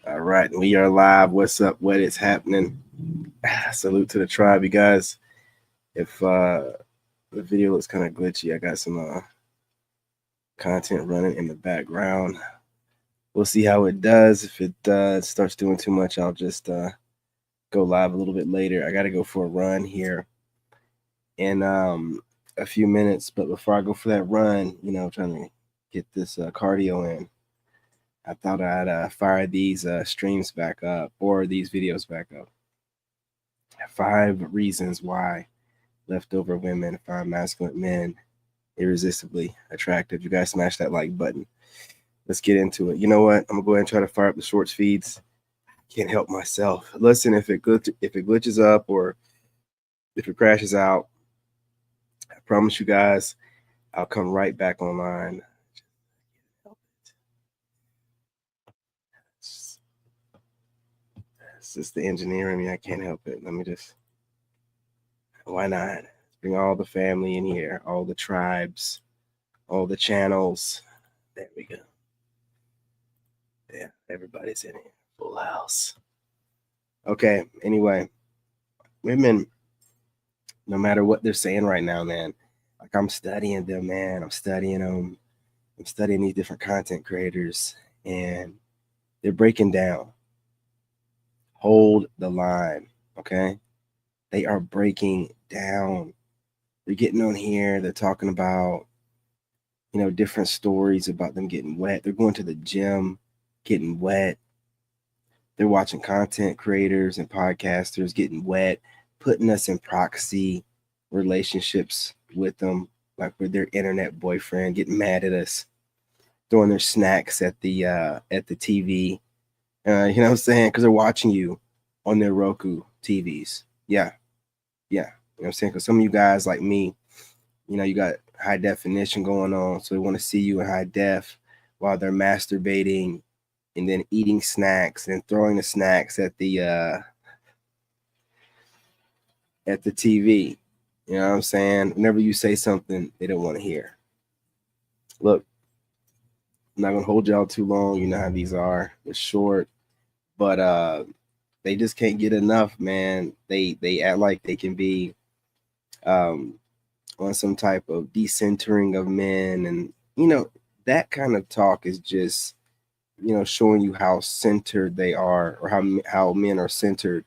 All right, we are live. What's up? What is happening? Salute to the tribe, you guys. If the video looks kind of glitchy, I got some content running in the background. We'll see how it does. If it starts doing too much, I'll just go live a little bit later. I got to go for a run here in a few minutes. But before I go for that run, trying to get this cardio in, I thought I'd fire these streams back up or these videos back up. 5 reasons why leftover women find masculine men irresistibly attractive. You guys smash that like button. Let's get into it. You know what? I'm gonna go ahead and try to fire up the shorts feeds. Can't help myself. Listen, if it glitches up or if it crashes out, I promise you guys, I'll come right back online. It's just the engineer in me. I can't help it. Let me just. Why not? Bring all the family in here, all the tribes, all the channels. There we go. Yeah, everybody's in here. Full house. Okay, anyway, women, no matter what they're saying right now, man, like I'm studying them, man. I'm studying them. I'm studying these different content creators, and they're breaking down. Hold the line, okay? They are breaking down. They're getting on here. They're talking about, different stories about them getting wet. They're going to the gym, getting wet. They're watching content creators and podcasters getting wet, putting us in proxy relationships with them, like with their internet boyfriend, getting mad at us, throwing their snacks at the TV. You know what I'm saying? Because they're watching you on their Roku TVs. Yeah. You know what I'm saying? Because some of you guys like me, you got high definition going on. So they want to see you in high def while they're masturbating and then eating snacks and throwing the snacks at the TV. You know what I'm saying? Whenever you say something they don't want to hear. Look, I'm not going to hold y'all too long. You know how these are. It's short. But they just can't get enough, man. They act like they can be on some type of decentering of men, and that kind of talk is just showing you how centered they are, or how men are centered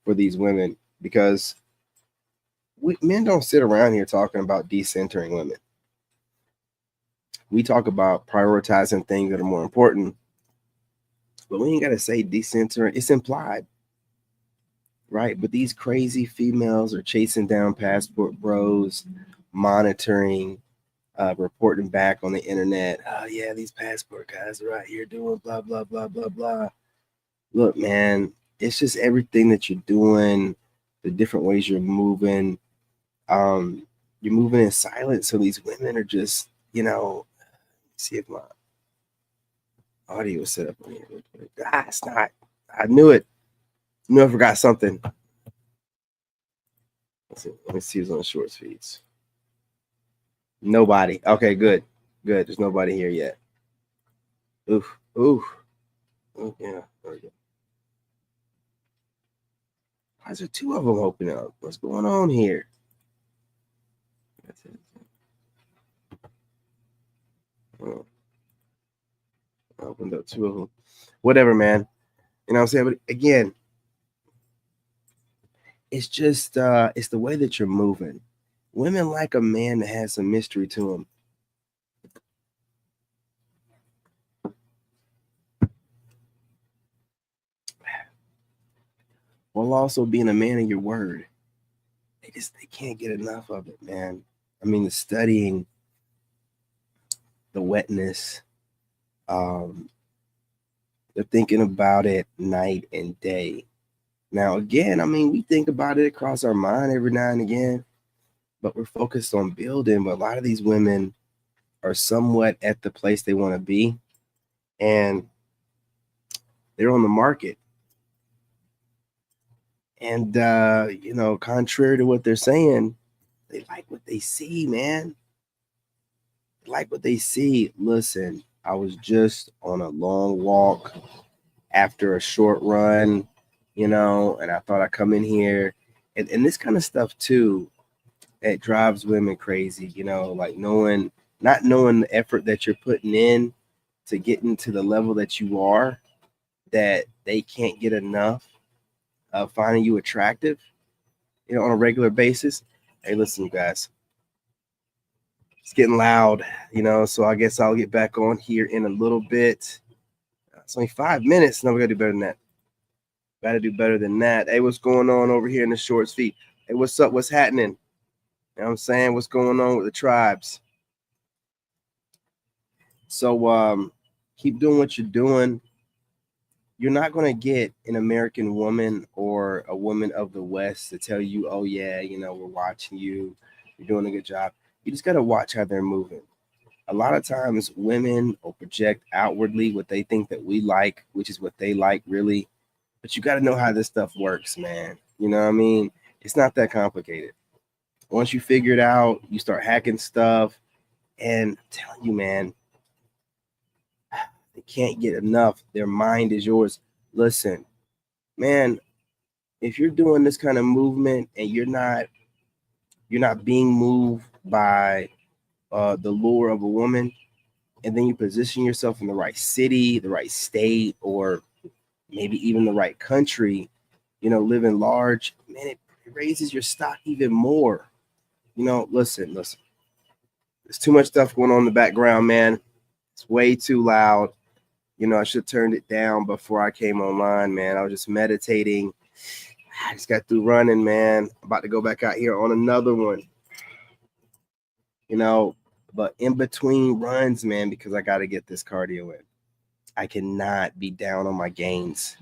for these women, because men don't sit around here talking about decentering women. We talk about prioritizing things that are more important, but we ain't got to say decentering. It's implied. Right, but these crazy females are chasing down passport bros, monitoring, reporting back on the internet. Oh yeah, these passport guys are out here doing blah blah blah blah blah. Look, man, it's just everything that you're doing, the different ways you're moving. You're moving in silence, so these women are just, see if my audio is set up on here. It's not. I knew it. I forgot something. Let me see who's on the shorts feeds. Nobody. Okay, good. There's nobody here yet. Oof. Oh, yeah. There we go. Why is there 2 of them opening up? What's going on here? That's it. Oh. I opened up 2 of them. Whatever, man. You know what I'm saying? But again, it's just it's the way that you're moving. Women like a man that has some mystery to him. While also being a man of your word. They can't get enough of it, man. I mean, the studying, the wetness, they're thinking about it night and day. Now, again, I mean, we think about it across our mind every now and again, but we're focused on building. But a lot of these women are somewhat at the place they want to be, and they're on the market. And, contrary to what they're saying, they like what they see, man. They like what they see. Listen, I was just on a long walk after a short run, and I thought I'd come in here and this kind of stuff too. It drives women crazy, like not knowing the effort that you're putting in to getting to the level that you are, that they can't get enough of finding you attractive, on a regular basis. Hey, listen, you guys, it's getting loud, so I guess I'll get back on here in a little bit. It's only 5 minutes. No, we gotta do better than that. Gotta do better than that. Hey, what's going on over here in the shorts feed? Hey, what's up? What's happening? You know what I'm saying? What's going on with the tribes? So keep doing what you're doing. You're not going to get an American woman or a woman of the West to tell you, oh, yeah, we're watching you. You're doing a good job. You just got to watch how they're moving. A lot of times women will project outwardly what they think that we like, which is what they like really. But you got to know how this stuff works, man. You know what I mean? It's not that complicated. Once you figure it out, you start hacking stuff. And I'm telling you, man, they can't get enough. Their mind is yours. Listen, man, if you're doing this kind of movement and you're not being moved by the lure of a woman, and then you position yourself in the right city, the right state, or maybe even the right country, living large, man, it raises your stock even more. Listen. There's too much stuff going on in the background, man. It's way too loud. I should have turned it down before I came online, man. I was just meditating. I just got through running, man. I'm about to go back out here on another one. But in between runs, man, because I got to get this cardio in. I cannot be down on my gains.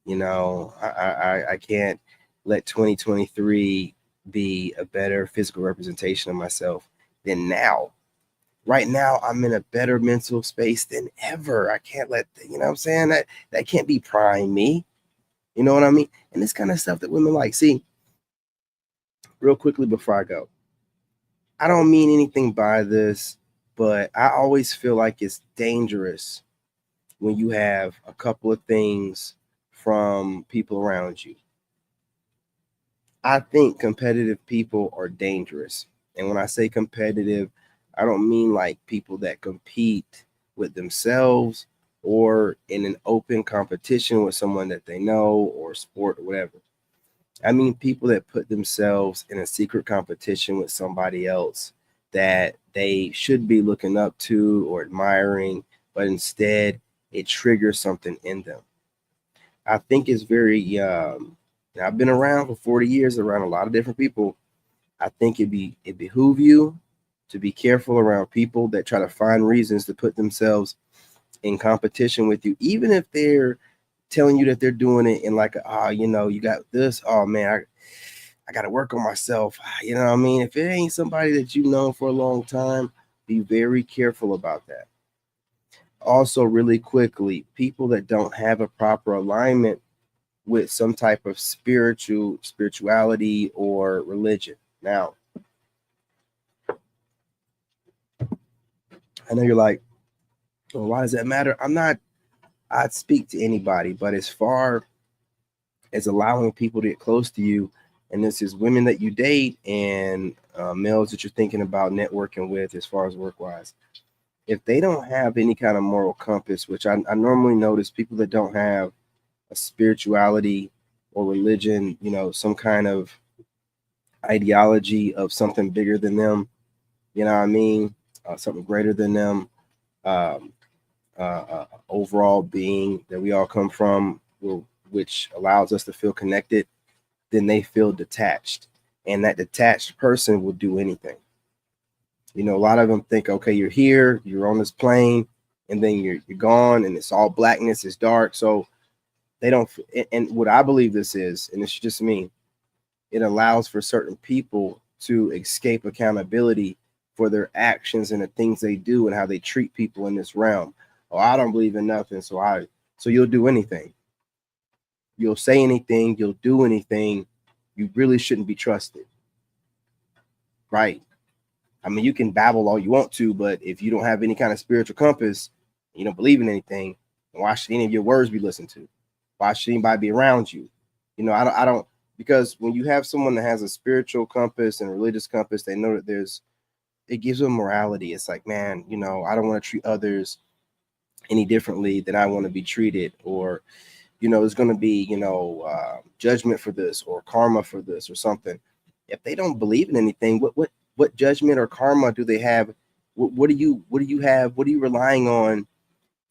I can't let 2023 be a better physical representation of myself than now. Right now, I'm in a better mental space than ever. I can't let, what I'm saying? That can't be prime me. You know what I mean? And this kind of stuff that women like. See, real quickly before I go, I don't mean anything by this, but I always feel like it's dangerous when you have a couple of things from people around you. I think competitive people are dangerous. And when I say competitive, I don't mean like people that compete with themselves or in an open competition with someone that they know or sport or whatever. I mean people that put themselves in a secret competition with somebody else that they should be looking up to or admiring, but instead it triggers something in them. I think it's very I've been around for 40 years around a lot of different people. I think it behoove you to be careful around people that try to find reasons to put themselves in competition with you, even if they're telling you that they're doing it in like, you got this. Oh man, I got to work on myself. You know what I mean? If it ain't somebody that you've known for a long time, be very careful about that. Also, really quickly, people that don't have a proper alignment with some type of spirituality or religion. Now, I know you're like, well, why does that matter? I'd speak to anybody, but as far as allowing people to get close to you, and this is women that you date and males that you're thinking about networking with as far as work-wise, if they don't have any kind of moral compass, which I normally notice people that don't have a spirituality or religion, some kind of ideology of something bigger than them, you know what I mean? Something greater than them, overall being that we all come from, which allows us to feel connected, then they feel detached. And that detached person will do anything. A lot of them think, okay, you're here, you're on this plane, and then you're gone, and it's all blackness, it's dark. So they don't. And what I believe this is, and it's just me, it allows for certain people to escape accountability for their actions and the things they do and how they treat people in this realm. Oh, I don't believe in nothing, so you'll do anything. You'll say anything, you'll do anything. You really shouldn't be trusted. Right? I mean, you can babble all you want to, but if you don't have any kind of spiritual compass, you don't believe in anything, Why should any of your words be listened to? Why should anybody be around you? I don't, because when you have someone that has a spiritual compass and religious compass, they know that it gives them morality. It's like, man, I don't want to treat others any differently than I want to be treated, or there's going to be judgment for this or karma for this or something. If they don't believe in anything, what judgment or karma do they have? What do you have? What are you relying on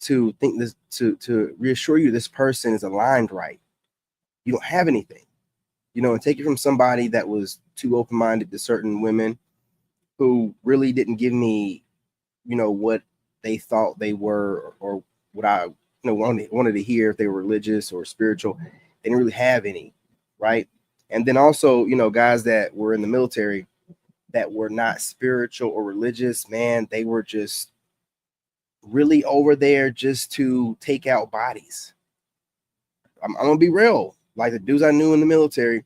to think this, to reassure you this person is aligned right? You don't have anything, and take it from somebody that was too open-minded to certain women who really didn't give me, what they thought they were, or what I wanted to hear, if they were religious or spiritual. They didn't really have any, right? And then also, guys that were in the military that were not spiritual or religious, man, they were just really over there just to take out bodies. I'm gonna be real. Like the dudes I knew in the military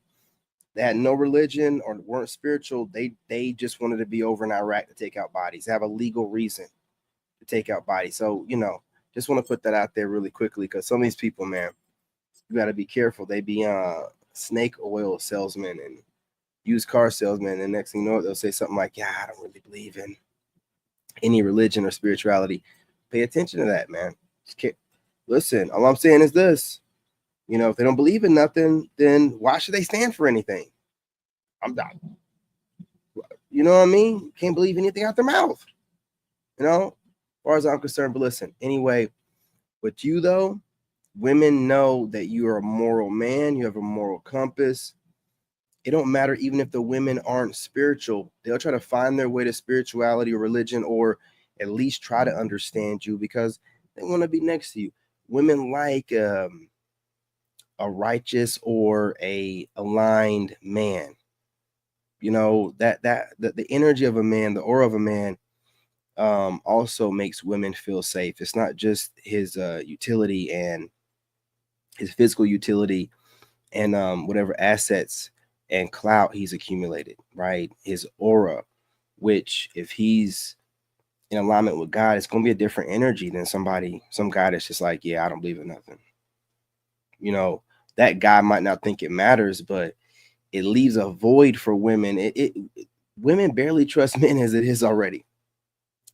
that had no religion or weren't spiritual, they just wanted to be over in Iraq to take out bodies, have a legal reason to take out bodies. So, just want to put that out there really quickly, because some of these people, man, you got to be careful. They be snake oil salesmen and used car salesmen, and next thing you know, they'll say something like, yeah, I don't really believe in any religion or spirituality. Pay attention to that, man. Listen, all I'm saying is this. If they don't believe in nothing, then why should they stand for anything? I'm not. You know what I mean? Can't believe anything out their mouth. As far as I'm concerned. But listen, anyway, with you though, women know that you are a moral man. You have a moral compass. It don't matter even if the women aren't spiritual. They'll try to find their way to spirituality or religion, or at least try to understand you, because they want to be next to you. Women like a righteous or a aligned man. The energy of a man, the aura of a man, also makes women feel safe. It's not just his utility and his physical utility and whatever assets and clout he's accumulated, right? His aura, which if he's in alignment with God, it's going to be a different energy than some guy that's just like, yeah, I don't believe in nothing. That guy might not think it matters, but it leaves a void for women. Women barely trust men as it is already.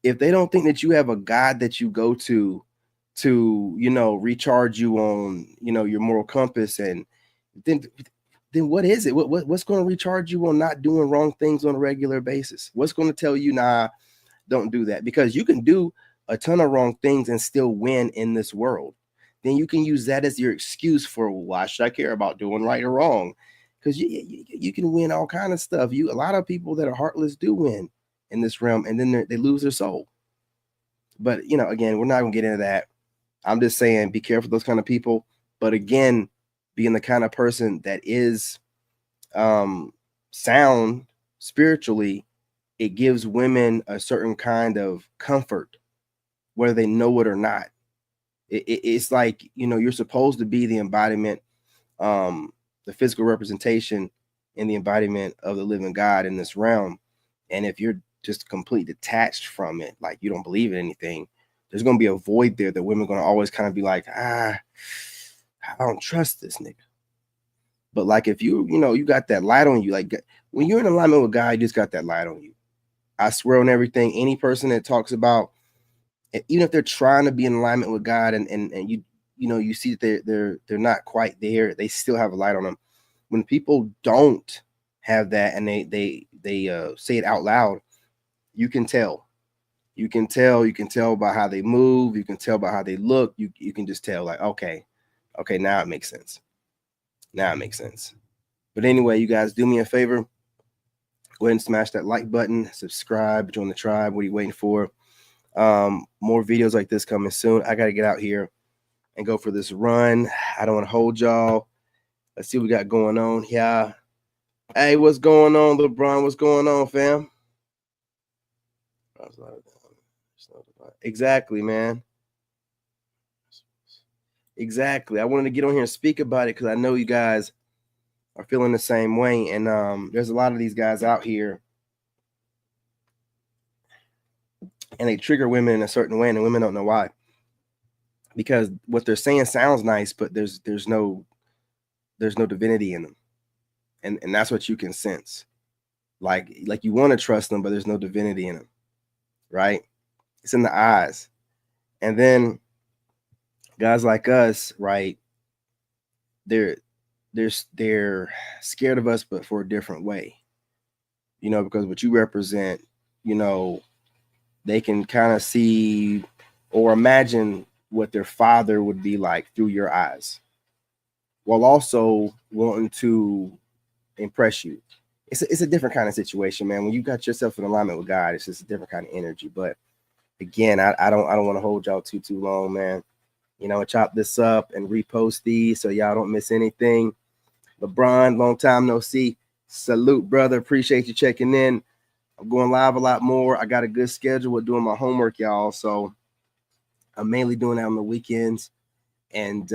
If they don't think that you have a God that you go to recharge you on, your moral compass, and then what is it? What's going to recharge you on not doing wrong things on a regular basis? What's going to tell you, nah, don't do that? Because you can do a ton of wrong things and still win in this world. Then you can use that as your excuse for, why should I care about doing right or wrong? Because you can win all kind of stuff. A lot of people that are heartless do win in this realm, and then they lose their soul. But again, we're not gonna get into that. I'm just saying, be careful of those kind of people. But again, being the kind of person that is sound spiritually, it gives women a certain kind of comfort, whether they know it or not. It's like, you're supposed to be the embodiment, the physical representation and the embodiment of the living God in this realm. And if you're just completely detached from it, like you don't believe in anything, there's going to be a void there that women are going to always kind of be like, I don't trust this nigga. But like, if you got that light on you, like when you're in alignment with God, you just got that light on you. I swear on everything. Any person that talks about, even if they're trying to be in alignment with God, and you see that they're not quite there, they still have a light on them. When people don't have that and they say it out loud, you can tell. You can tell by how they move. You can tell by how they look. You can just tell, like, okay, now it makes sense. But anyway, you guys, do me a favor. Go ahead and smash that like button, subscribe, join the tribe. What are you waiting for? More videos like this coming soon. I got to get out here and go for this run. I don't want to hold y'all. Let's see what we got going on here. Hey, what's going on, LeBron? What's going on, fam? Exactly, man. Exactly. I wanted to get on here and speak about it because I know you guys are feeling the same way. And there's a lot of these guys out here, and they trigger women in a certain way, and the women don't know why. because what they're saying sounds nice, but there's no divinity in them, and that's what you can sense. Like you want to trust them, but there's no divinity in them, right? It's in the eyes. And then guys like us, right? They're scared of us, but for a different way, because what you represent, they can kind of see or imagine what their father would be like through your eyes, while also wanting to impress you. It's a different kind of situation, man. When you got yourself in alignment with God, it's just a different kind of energy. But again, I don't want to hold y'all too long, man. Chop this up and repost these so y'all don't miss anything. LeBron, long time no see. Salute, brother. Appreciate you checking in. I'm going live a lot more. I got a good schedule with doing my homework, y'all. So I'm mainly doing that on the weekends and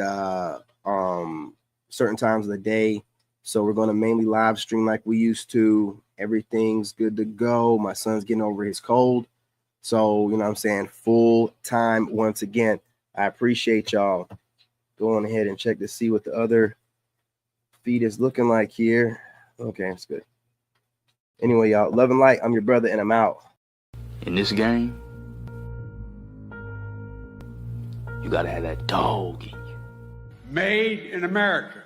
certain times of the day. So we're going to mainly live stream like we used to. Everything's good to go. My son's getting over his cold. So, what I'm saying, full time once again. I appreciate y'all. Go on ahead and check to see what the other feed is looking like here. Okay, that's good. Anyway, y'all, love and light. I'm your brother, and I'm out. In this game, you gotta have that dog in you. Made in America.